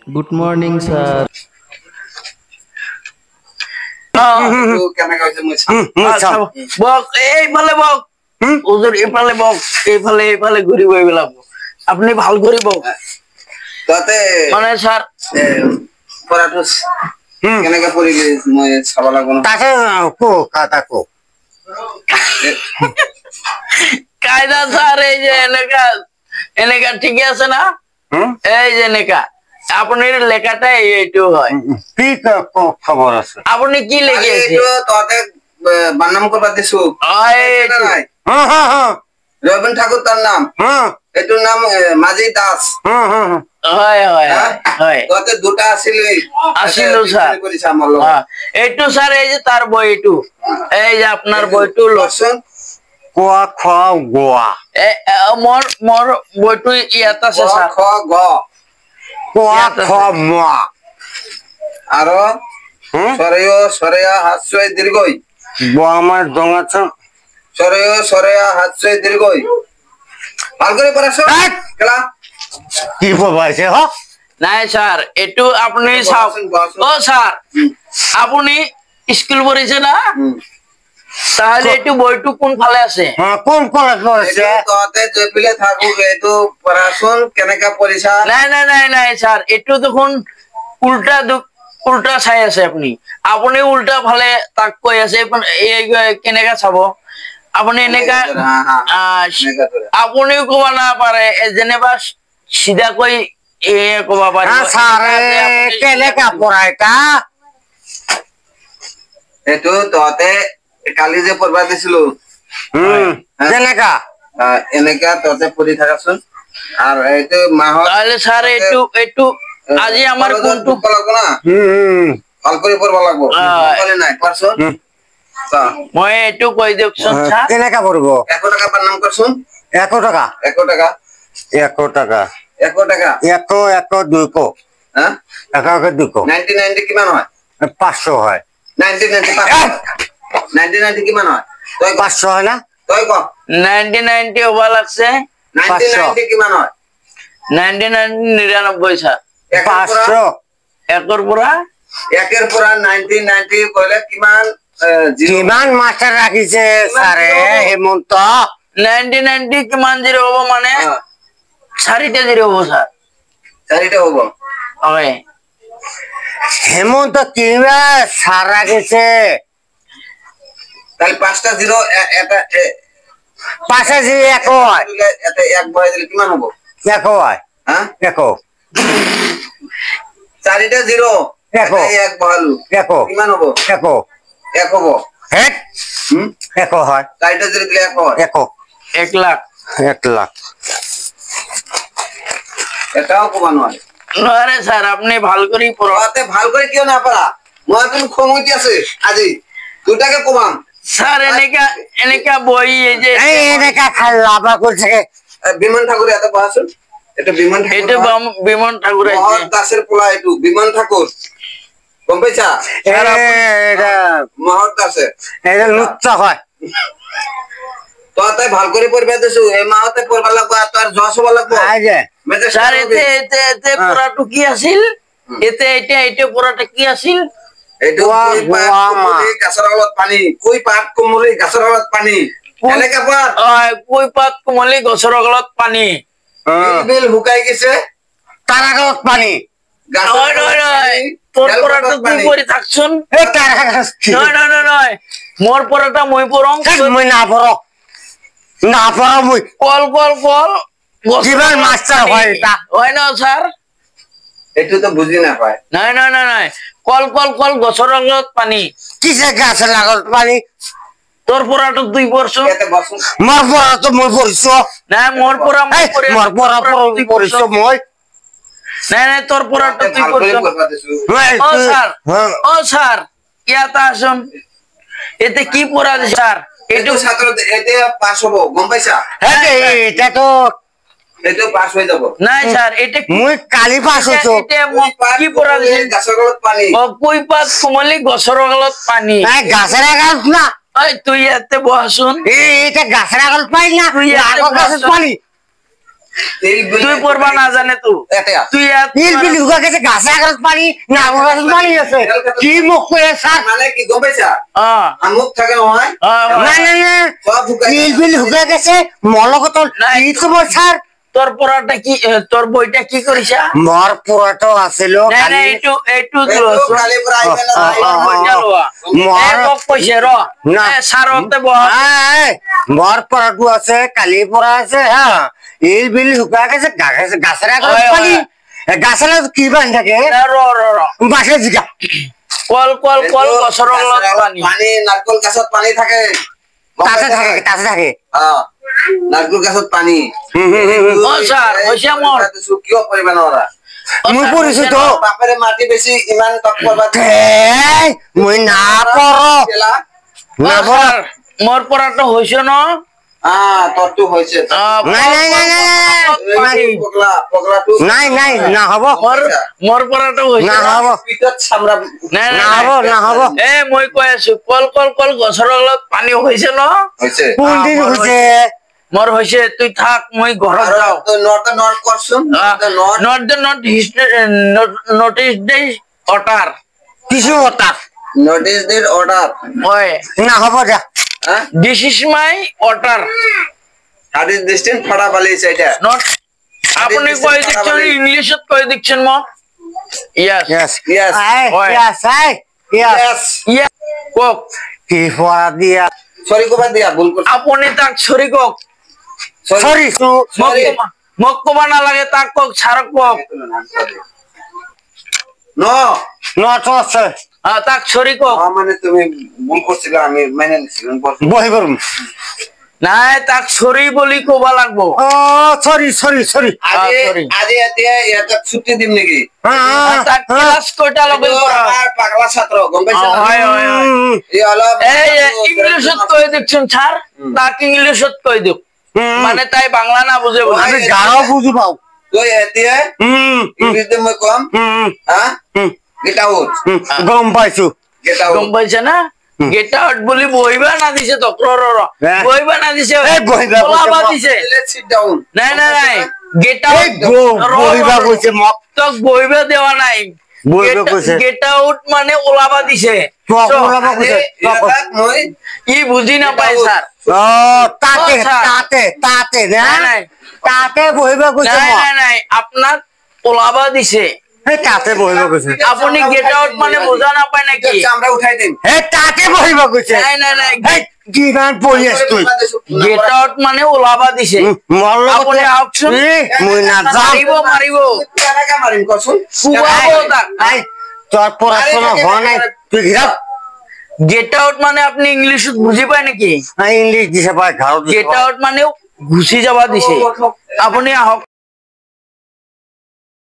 Good morning, sir. বক এইফালে বক ওজোর এফালে বক এইফালে ঘুরি বই বেলাব আপনি ভাল করে বক তাতে মানে স্যার পরাটুস কেনেকা পরিবে মই চাব লাগব তাকে কো কাটা কো কায়দা স্যার এই যে এনেকা ঠিক আছে না এই যে এনেকা আপনার লেখাটা এইটু হয় কি খবর আছে আপনি কি লিখেছেন তোতে বানাম করবা দিছু রবীন্দ্র ঠাকুর তার নাম এটার নাম মাঝি দাস হয় হয় হয় তোতে দুটা আছিল স্যার এইটু স্যার এই যে তার বইটু এই যে আপনার বইটু লসন কোয়া খ গোয়া মোর বইটু ইয়াত আছে স্যার খ গ কোয়া খ ম আর সরয় সরয়া হাস্যই দীর্ঘই আমার দঙাছ সরয় সরয়া হাস্যই দীর্ঘই ভাল করে পড়াছ খেলা কি পড়াইছে হ নাই স্যার এটু আপনি ও স্যার আপনি স্কুল পড়েছে না তাহলে একটু বইটু কোন ফালে আছে কোন কলেজ পড়েছে তোতে জেপিলে থাকু এটু পড়াছুন কেনেকা পরিছা নাই স্যার একটু তখন উল্টা চাই আছে আপনি উল্টা ফালে তাক কৈ আছে কেনেকা চাব আপনি এনেকা আপুনিও কবা না পারে যেনেবা সিধা কৈ কবা পারে কেনেকা পড়াইতা এটু তোতে কালি যে পড়বা দিছিল কেনেকা এনেকা তোতে পড়ি থাকাছুন আর এইটো মাহত তাহলে স্যার একটু আজি আমার কোনটো লাগবো না ভাল করে পড়বা লাগবো বলে নাই পারছো মই একটু কই দিওকছুন স্যার কেনেকা পড়ব 100 টাকা পার নাম করছুন 100 টাকা 100 টাকা 100 টাকা 100 টাকা 1 2 হ্যাঁ 1 2 90 কিমান হয় 500 হয় 90 কিমান হয় তই 500 হয় না তই ক 90 ওবা লাগছে 90 কিমান হয় 99 স্যার 500 একৰ পৰা 90 কইলে কিমান কিমান মাস্টার রাখিছে স্যারে হেমন্ত 90 কিমান জিরো হ'ব মানে 4টা জিরো হ'ব স্যার 4টা হ'ব হয় হেমন্ত কিবা সার রাখিছে তাহলে 5টা জিরো এটা পাশে যে এক হয় এটা এক বহাই দিলে কিমান হ'ব এক হয় হ্যাঁ এক 4টা জিরো এক বহালু কিমান হ'ব এক হ'ব হেট এক হয় 4টা জিরো দিলে এক হয় 1 লাখ 1 লাখ এটাও কমানো হয় নরে স্যার আপনি ভাল করে পড়াতে ভাল করে কিও না পারা মই তুমি খমুইতি আছে আজি দুটাকে কমাম স্যার এনেকা বই এই যে এনেকা খালা বা করছে বিমান ঠাকুর এত পড়াছুন এটা বিমান ঠাকুর এটা বিমান ঠাকুর আছে মহৎ দাসের পোলা এটু বিমান ঠাকুর কম পয়সা এটা মহৎ দাসের এটা লুচ্চা হয় তো তাই ভাল করে পড়বে দেছু এই মাহতে পড়বা লাগবো আর তোর জশ হবা লাগবো স্যার এতে পুরাটু কি আছিল এটা পুরাটা কি আছিল এইটো গাছৰ আগত পানী কই পাত কোমলি গাছৰ আগত পানী এনেকা পাত কই পাত কোমলি গছৰ আগত পানী বিল হুকাই গেছে তার আগত পানি তোর পরাটা তুই পড়ি থাকছুন নয় মোর পরাটা মই পরং মই না পড়ো মই কল জীবন মাস্টার হয় এটা হয় না স্যার এটু তো বুঝি না পায় নাই কল গছৰ আগত পানী কিসে গাছের আগত পানি তোর পরাটা তুই পড়ছ মোর পড়া তো মই পড়ছো না মোর পড়া মোর পড়া পড়ছো মই নাই তোর পরাটা তুই পড়ছ ও স্যার ইয়াতা আসুন এতে কি পড়া স্যার এটু ছাত্র এতে পাস হবো গম পাইছা এটা তো এতে পাস হয়ে যাব নাই স্যার এটা মই কালি পাস হইছো কি পড়া দিছে গাছৰ আগত পানী ও কই পাত কোমলি গছৰ আগত পানী গাছের আগত না ওই তুই এতে বহাসুন এটা গাছের আগত পাই না আগত গাছের পানি তুই পড়বা না জানে তো তুই ইল বিল হুকা গেছে গাছে আগাত পানি না আমার পানি আছে কি মুখ কই স্যার মানে কি গম পাইছা আমুক থাকে নহয় না না না সব হুকাই ইল বিল হুকা গেছে মলকত কি খবর স্যার তোর পড়াটা কি তোর বইটা কি করিছা মর পুরাটো আছিল না না কালি একটু কালি পর আইবে না মর কইছে র না। সারতে বহ মর পুরাটো আছে কালি পুরা আছে হ্যাঁ ইল বিল হুকা গেছে গাছের আগাত পানি গাছের কি বান থাকে র বাসে জিগা কল গছৰ লগত পানী পানী নাৰকল গাছত পানী থাকে তাতে থাকে নাৰকল গাছত পানী ও স্যাৰ হইছে মোৰ কিয় পৰিবা নৰা মই পঢ়িছো তো বাপেৰে মাটি বেছি ইমান টক কৰবা মই না পঢ় না পঢ় মোৰ পৰাটো হৈছে ন তৰটো হৈছে নাই নাই না হ'ব মোৰ পৰাটো হৈছে না হ'ব পিঠত চামৰা না হ'ব মই কৈ আছো কল গছৰ লগত পানী হৈছে ন হৈছে কোনদিন হৈছে মোৰ হৈছে তুই থাক মই ঘৰত যাওঁ নৰ্থ কৰচোন নটিচ দে অৰ্ডাৰ কিছু তাত নটিচ দিৰ অৰ্ডাৰ না হ'ব যা দিস ইজ মাই অৰ্ডাৰ হাদিস দিছেন ফড়া বালিছে এটা নট আপুনি কৈ দিছেন ইংলিশত কৈ দিছেন মোক ইয়েস ইয়েস yes কক কি ফৰা দিয়া সৰি কবা দিয়া ভুল কৰছ আপুনি তাক ছৰি কক সৰি মোক কবা নালাগে তাক কক ছাৰক কক নো নট আছে তাক ছৰি কক মানে তুমি ভুল কৰছিলা আমি মানে নিছিলাম বহি বৰম নাই তাক ছৰি বুলি কবা লাগব ও সরি আজি এতিয়া এটা ছুটি দিম নেকি তাক ক্লাছ কয়টা লগে কৰা আৰ পাগলা ছাত্ৰ গম পাইছ হয় এই হলো ইংলিশত কৈ দিকচোন ছাৰ তাক ইংলিশত কৈ দিওক মানে তাই বাংলা না বুঝে আমি গাঁও বুঝি পাও তুই এতিয়া ইংলিশে মই কম হ্যাঁ গেট আউট গম পাইছো গম পাইছে না গেট আউট বুলি বহিবা না দিছে তো বহিবা না দিছে ওলাবা দিছে লেটস সিট ডাউন নাই গেট আউট বহিবা কইছে মোক তক বহিবা দেওয়া নাই বহিবা কইছে গেট আউট মানে ওলাবা দিছে ওলাবা কইছে মই ই বুজি না পায় স্যার ও তাতে না তাতে বহিবা কইছে নাই আপনার ওলাবা দিছে তাতে বহিবা কইছে আপনি গেট আউট মানে বোঝা না পায় নাকি আমরা উঠাই দিম তাতে বহিবা কইছে নাই কি গান পড়ি আছ তুই গেট আউট মানে ওলাবা দিছে আপনি আউটছুন মই না মারিব কেনেকা মারিম কচোন কুবাবো তাক তোর পড়াশোনা হয় নাই তুই ঘিরা গেট আউট মানে আপনি ইংলিশত বুঝি পায় নাকি ইংলিশ দিছে পায় ঘাও গেট আউট মানে ঘুষি যাবা দিছে আপনি আহক